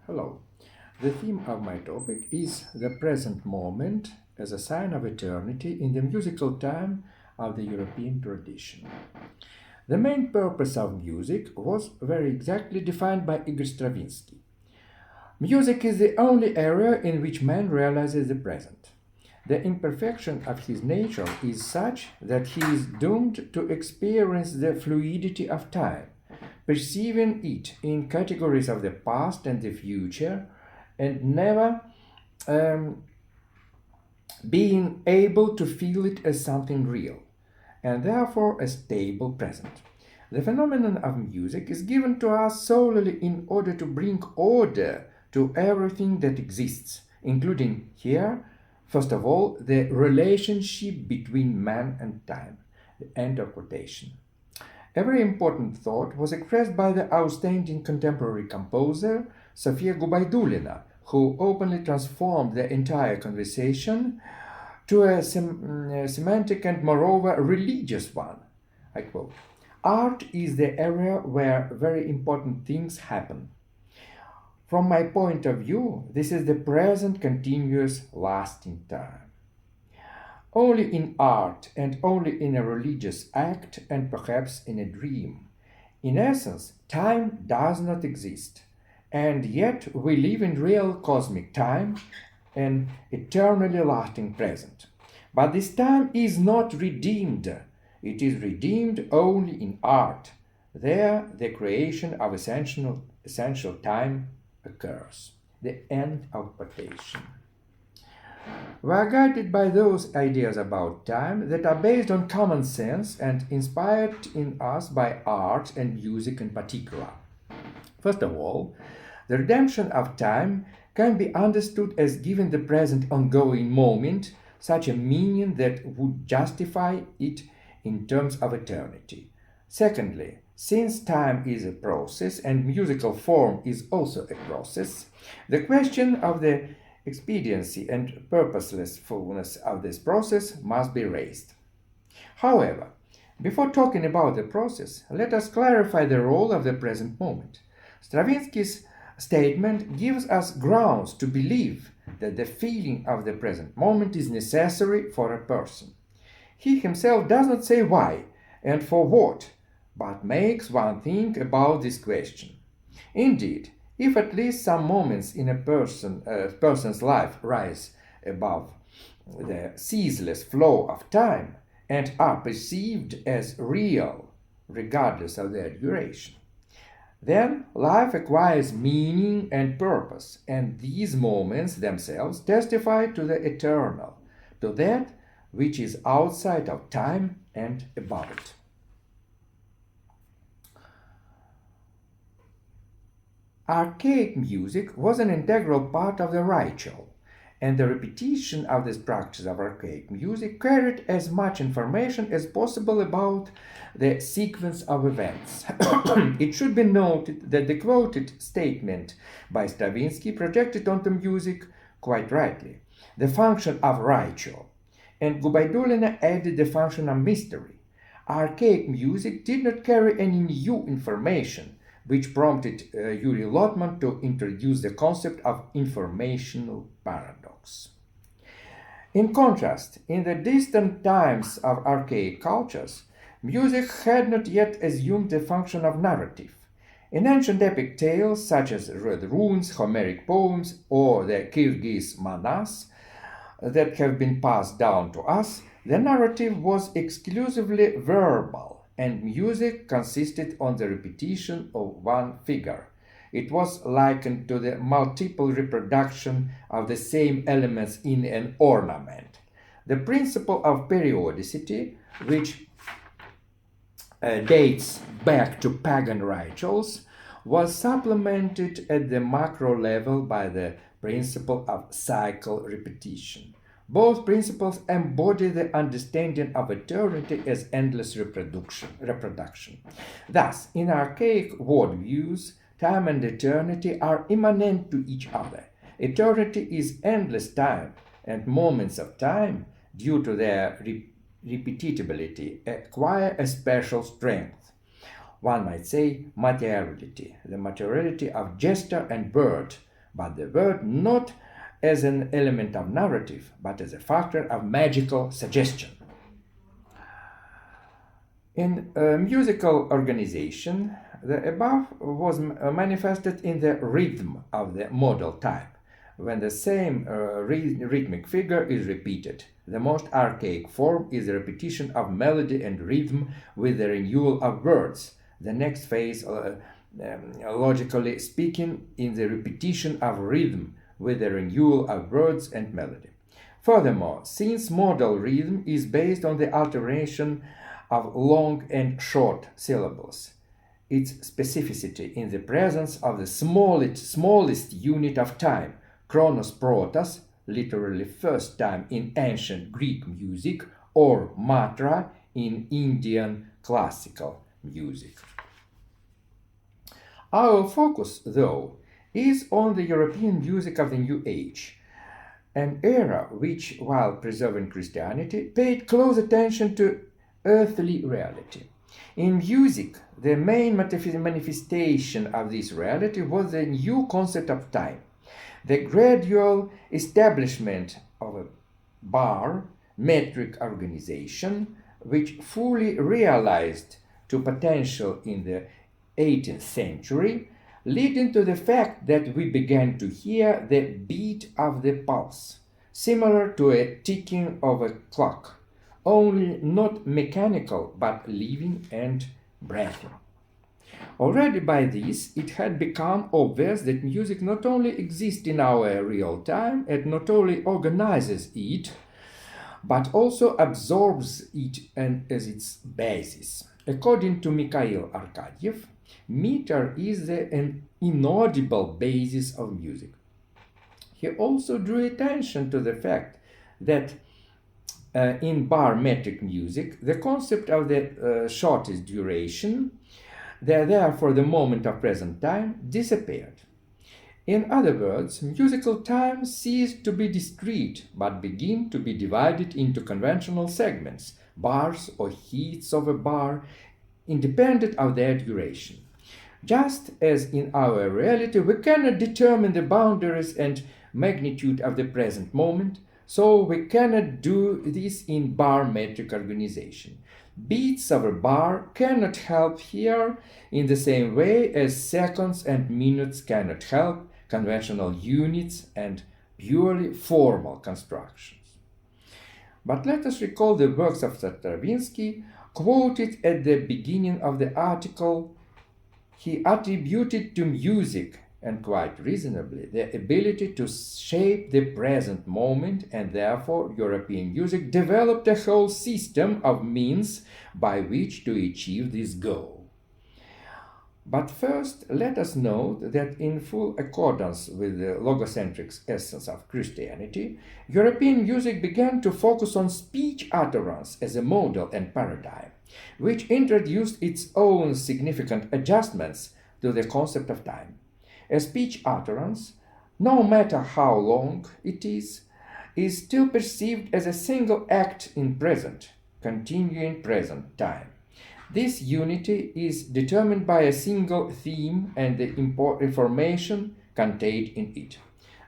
Hello. The theme of my topic is the present moment as a sign of eternity in the musical time of the European tradition. The main purpose of music was very exactly defined by Igor Stravinsky. Music is the only area in which man realizes the present. The imperfection of his nature is such that he is doomed to experience the fluidity of time, perceiving it in categories of the past and the future, and never being able to feel it as something real, and therefore a stable present. The phenomenon of music is given to us solely in order to bring order to everything that exists, including here, first of all, the relationship between man and time. The end of quotation. A very important thought was expressed by the outstanding contemporary composer Sofia Gubaidulina, who openly transformed the entire conversation to a semantic and moreover religious one. I quote, "Art is the area where very important things happen. From my point of view, this is the present continuous lasting time. Only in art and only in a religious act and perhaps in a dream. In essence, time does not exist, and yet we live in real cosmic time, an eternally lasting present. But this time is not redeemed. It is redeemed only in art. There the creation of essential time occurs." The end of quotation. We are guided by those ideas about time that are based on common sense and inspired in us by art and music in particular. First of all, the redemption of time can be understood as giving the present ongoing moment such a meaning that would justify it in terms of eternity. Secondly, since time is a process and musical form is also a process, the question of the expediency and purposelessness of this process must be raised. However, before talking about the process, let us clarify the role of the present moment. Stravinsky's statement gives us grounds to believe that the feeling of the present moment is necessary for a person. He himself does not say why and for what, but makes one think about this question. Indeed, if at least some moments in a person's life rise above the ceaseless flow of time and are perceived as real, regardless of their duration, then life acquires meaning and purpose, and these moments themselves testify to the eternal, to that which is outside of time and above it. Archaic music was an integral part of the ritual, and the repetition of this practice of archaic music carried as much information as possible about the sequence of events. It should be noted that the quoted statement by Stravinsky projected onto music, quite rightly, the function of ritual, and Gubaidulina added the function of mystery. Archaic music did not carry any new information, which prompted Yuri Lotman to introduce the concept of informational paradox. In contrast, in the distant times of archaic cultures, music had not yet assumed the function of narrative. In ancient epic tales such as Red Runes, Homeric poems, or the Kyrgyz manas that have been passed down to us, the narrative was exclusively verbal, and music consisted on the repetition of one figure. It was likened to the multiple reproduction of the same elements in an ornament. The principle of periodicity, which dates back to pagan rituals, was supplemented at the macro level by the principle of cycle repetition. Both principles embody the understanding of eternity as endless reproduction. Thus, in archaic worldviews, time and eternity are immanent to each other. Eternity is endless time, and moments of time, due to their repetitivity, acquire a special strength. One might say materiality, the materiality of gesture and word, but the word not as an element of narrative, but as a factor of magical suggestion. In musical organization, the above was manifested in the rhythm of the modal type, when the same rhythmic figure is repeated. The most archaic form is the repetition of melody and rhythm with the renewal of words. The next phase, logically speaking, in the repetition of rhythm with the renewal of words and melody. Furthermore, since modal rhythm is based on the alternation of long and short syllables, its specificity in the presence of the smallest unit of time, chronos protos, literally first time in ancient Greek music, or matra in Indian classical music. Our focus, though, is on the European music of the New Age, an era which, while preserving Christianity, paid close attention to earthly reality. In music, the main manifestation of this reality was the new concept of time, the gradual establishment of a bar metric organization, which fully realized to potential in the 18th century, leading to the fact that we began to hear the beat of the pulse, similar to a ticking of a clock, only not mechanical but living and breathing. Already by this, it had become obvious that music not only exists in our real time and not only organizes it, but also absorbs it as its basis. According to Mikhail Arkadiev, meter is an inaudible basis of music. He also drew attention to the fact that in bar metric music, the concept of the shortest duration, there for the moment of present time, disappeared. In other words, musical time ceased to be discrete, but began to be divided into conventional segments, bars or heats of a bar, independent of their duration. Just as in our reality we cannot determine the boundaries and magnitude of the present moment, so we cannot do this in bar metric organization. Beats of a bar cannot help here in the same way as seconds and minutes cannot help conventional units and purely formal constructions. But let us recall the works of Stravinsky quoted at the beginning of the article. He attributed to music, and quite reasonably, the ability to shape the present moment, and therefore European music developed a whole system of means by which to achieve this goal. But first, let us note that in full accordance with the logocentric essence of Christianity, European music began to focus on speech utterance as a model and paradigm, which introduced its own significant adjustments to the concept of time. A speech utterance, no matter how long it is still perceived as a single act in present, continuing present time. This unity is determined by a single theme and the information contained in it.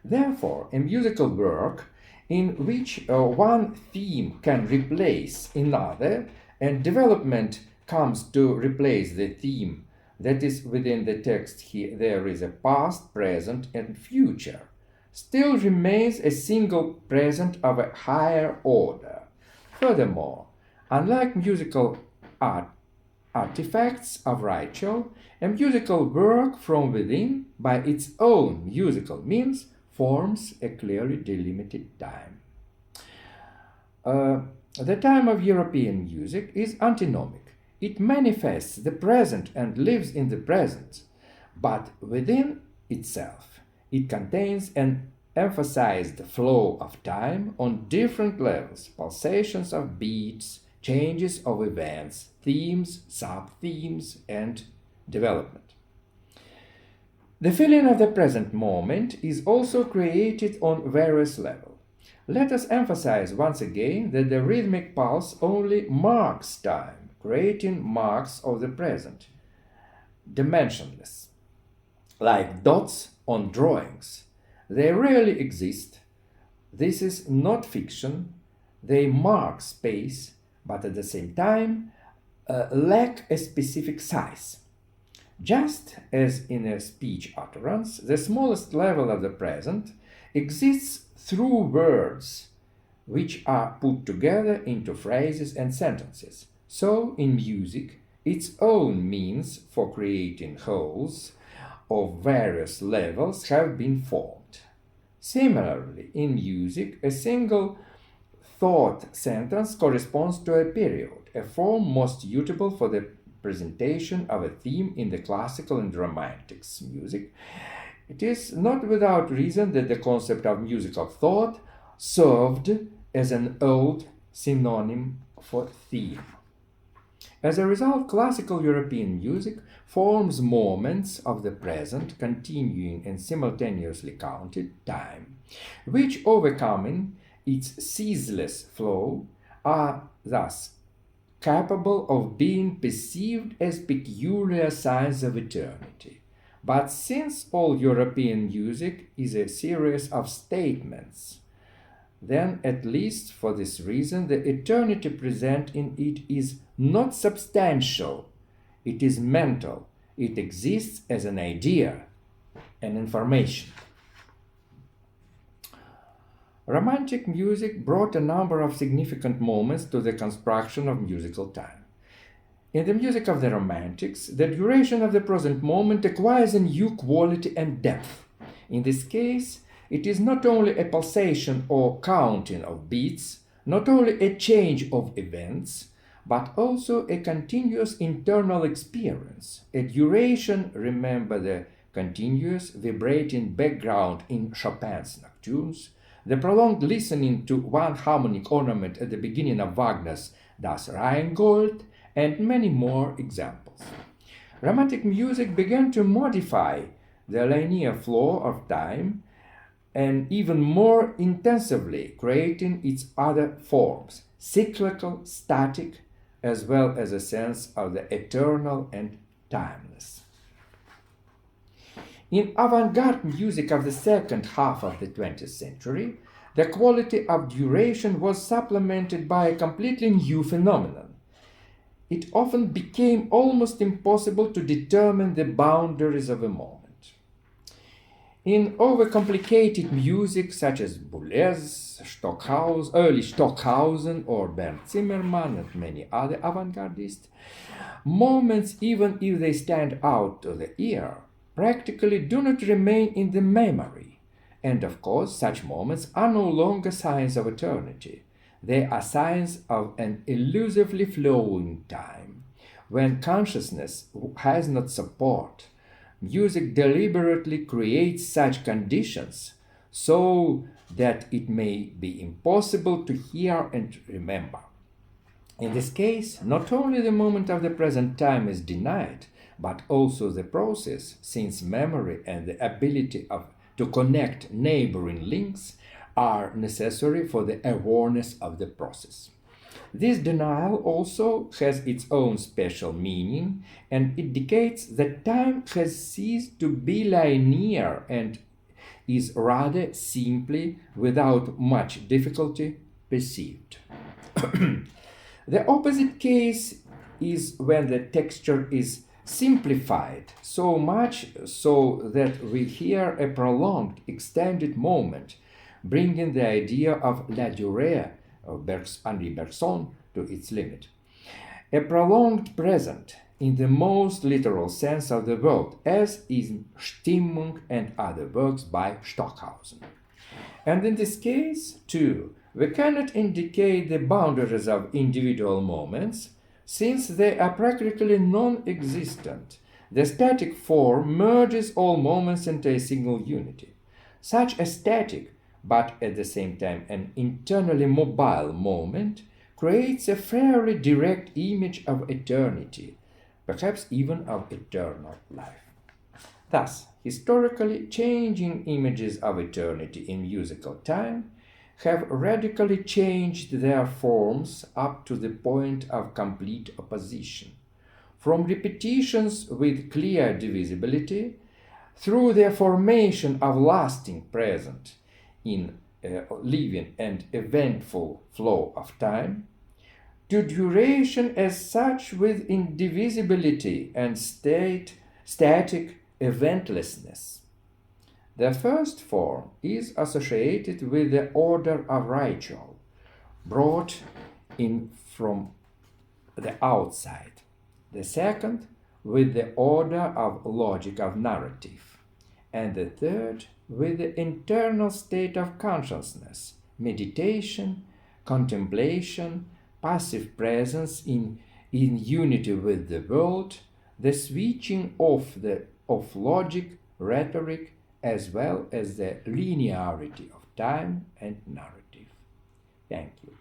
Therefore, a musical work in which one theme can replace another and development comes to replace the theme that is within the text here, there is a past, present, and future, still remains a single present of a higher order. Furthermore, unlike musical artifacts of ritual, a musical work from within, by its own musical means, forms a clearly delimited time. The time of European music is antinomic. It manifests the present and lives in the present, but within itself. It contains an emphasized flow of time on different levels, pulsations of beats, changes of events, themes, sub-themes, and development. The feeling of the present moment is also created on various levels. Let us emphasize once again that the rhythmic pulse only marks time, creating marks of the present, dimensionless, like dots on drawings. They rarely exist. This is not fiction. They mark space, but at the same time lack a specific size. Just as in a speech utterance, the smallest level of the present exists through words, which are put together into phrases and sentences. So, in music, its own means for creating wholes of various levels have been formed. Similarly, in music, a single thought sentence corresponds to a period, a form most suitable for the presentation of a theme in the classical and romantic music. It is not without reason that the concept of musical thought served as an old synonym for theme. As a result, classical European music forms moments of the present, continuing and simultaneously counted time, which, overcoming its ceaseless flow, are thus capable of being perceived as peculiar signs of eternity. But since all European music is a series of statements, then, at least for this reason, the eternity present in it is not substantial, it is mental, it exists as an idea, an information. Romantic music brought a number of significant moments to the construction of musical time. In the music of the Romantics, the duration of the present moment acquires a new quality and depth. In this case, it is not only a pulsation or counting of beats, not only a change of events, but also a continuous internal experience, a duration, remember the continuous vibrating background in Chopin's nocturnes, the prolonged listening to one harmonic ornament at the beginning of Wagner's Das Rheingold, and many more examples. Romantic music began to modify the linear flow of time and even more intensively creating its other forms, cyclical, static, as well as a sense of the eternal and timeless. In avant-garde music of the second half of the 20th century, the quality of duration was supplemented by a completely new phenomenon. It often became almost impossible to determine the boundaries of a moment. In overcomplicated music such as Boulez, early Stockhausen, or Bernd Zimmermann and many other avant-gardists, moments, even if they stand out to the ear, practically do not remain in the memory. And of course, such moments are no longer signs of eternity. They are signs of an elusively flowing time, when consciousness has not support. Music deliberately creates such conditions so that it may be impossible to hear and remember. In this case, not only the moment of the present time is denied, but also the process, since memory and the ability to connect neighboring links are necessary for the awareness of the process. This denial also has its own special meaning and indicates that time has ceased to be linear and is rather simply, without much difficulty, perceived. The opposite case is when the texture is simplified so much so that we hear a prolonged, extended moment, bringing the idea of la durée of Henri Bergson to its limit. A prolonged present in the most literal sense of the word, as in Stimmung and other works by Stockhausen. And in this case, too, we cannot indicate the boundaries of individual moments, since they are practically non-existent. The static form merges all moments into a single unity. Such a static, but at the same time an internally mobile moment, creates a fairly direct image of eternity, perhaps even of eternal life. Thus, historically changing images of eternity in musical time have radically changed their forms up to the point of complete opposition. From repetitions with clear divisibility through the formation of lasting present in a living and eventful flow of time, to duration as such with indivisibility and static eventlessness. The first form is associated with the order of ritual, brought in from the outside. The second with the order of logic of narrative. And the third with the internal state of consciousness, meditation, contemplation, passive presence in unity with the world, the switching off of logic, rhetoric, as well as the linearity of time and narrative. Thank you.